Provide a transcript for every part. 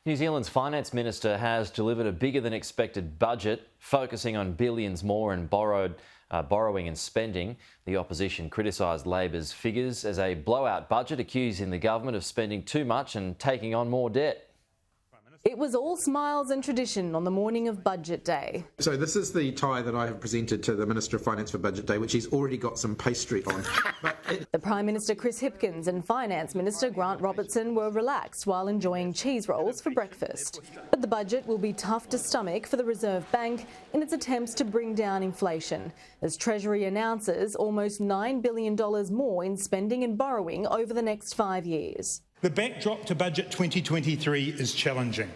New Zealand's finance minister has delivered a bigger than expected budget, focusing on billions more in borrowing and spending. The opposition criticised Labor's figures as a blowout budget, accusing the government of spending too much and taking on more debt. It was all smiles and tradition on the morning of Budget Day. So this is the tie that I have presented to the Minister of Finance for Budget Day, which he's already got some pastry on. The Prime Minister Chris Hipkins and Finance Minister Grant Robertson were relaxed while enjoying cheese rolls for breakfast. But the budget will be tough to stomach for the Reserve Bank in its attempts to bring down inflation, as Treasury announces almost $9 billion more in spending and borrowing over the next 5 years. The backdrop to Budget 2023 is challenging.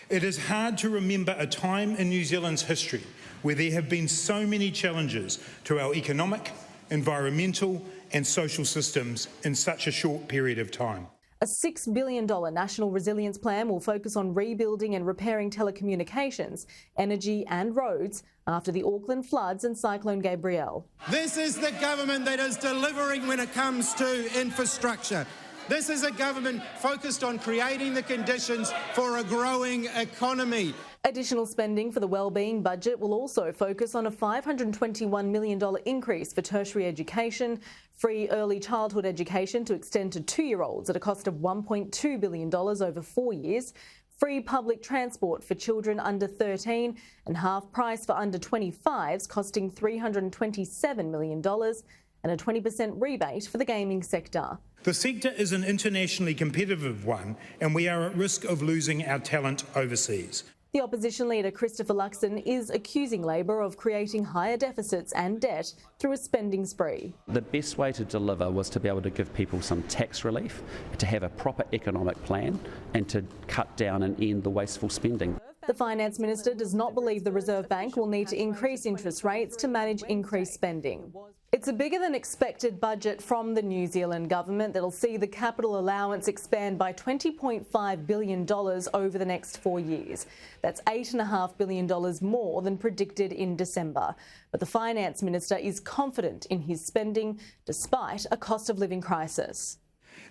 It is hard to remember a time in New Zealand's history where there have been so many challenges to our economic, environmental and social systems in such a short period of time. A $6 billion national resilience plan will focus on rebuilding and repairing telecommunications, energy and roads after the Auckland floods and Cyclone Gabrielle. This is the government that is delivering when it comes to infrastructure. This is a government focused on creating the conditions for a growing economy. Additional spending for the wellbeing budget will also focus on a $521 million increase for tertiary education, free early childhood education to extend to 2-year-olds at a cost of $1.2 billion over 4 years, free public transport for children under 13 and half price for under 25s costing $327 million, and a 20% rebate for the gaming sector. The sector is an internationally competitive one, and we are at risk of losing our talent overseas. The opposition leader Christopher Luxon is accusing Labor of creating higher deficits and debt through a spending spree. The best way to deliver was to be able to give people some tax relief, to have a proper economic plan and to cut down and end the wasteful spending. The Finance Minister does not believe the Reserve Bank will need to increase interest rates to manage increased spending. It's a bigger than expected budget from the New Zealand government that'll see the capital allowance expand by $20.5 billion over the next 4 years. That's $8.5 billion more than predicted in December. But the Finance Minister is confident in his spending despite a cost of living crisis.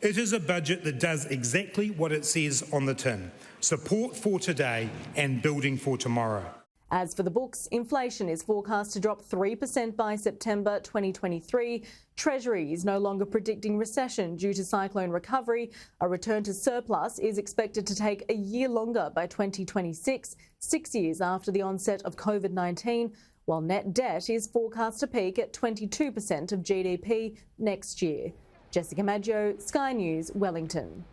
It is a budget that does exactly what it says on the tin: support for today and building for tomorrow. As for the books, inflation is forecast to drop 3% by September 2023. Treasury is no longer predicting recession due to cyclone recovery. A return to surplus is expected to take a year longer by 2026, 6 years after the onset of COVID-19, while net debt is forecast to peak at 22% of GDP next year. Jessica Maggio, Sky News, Wellington.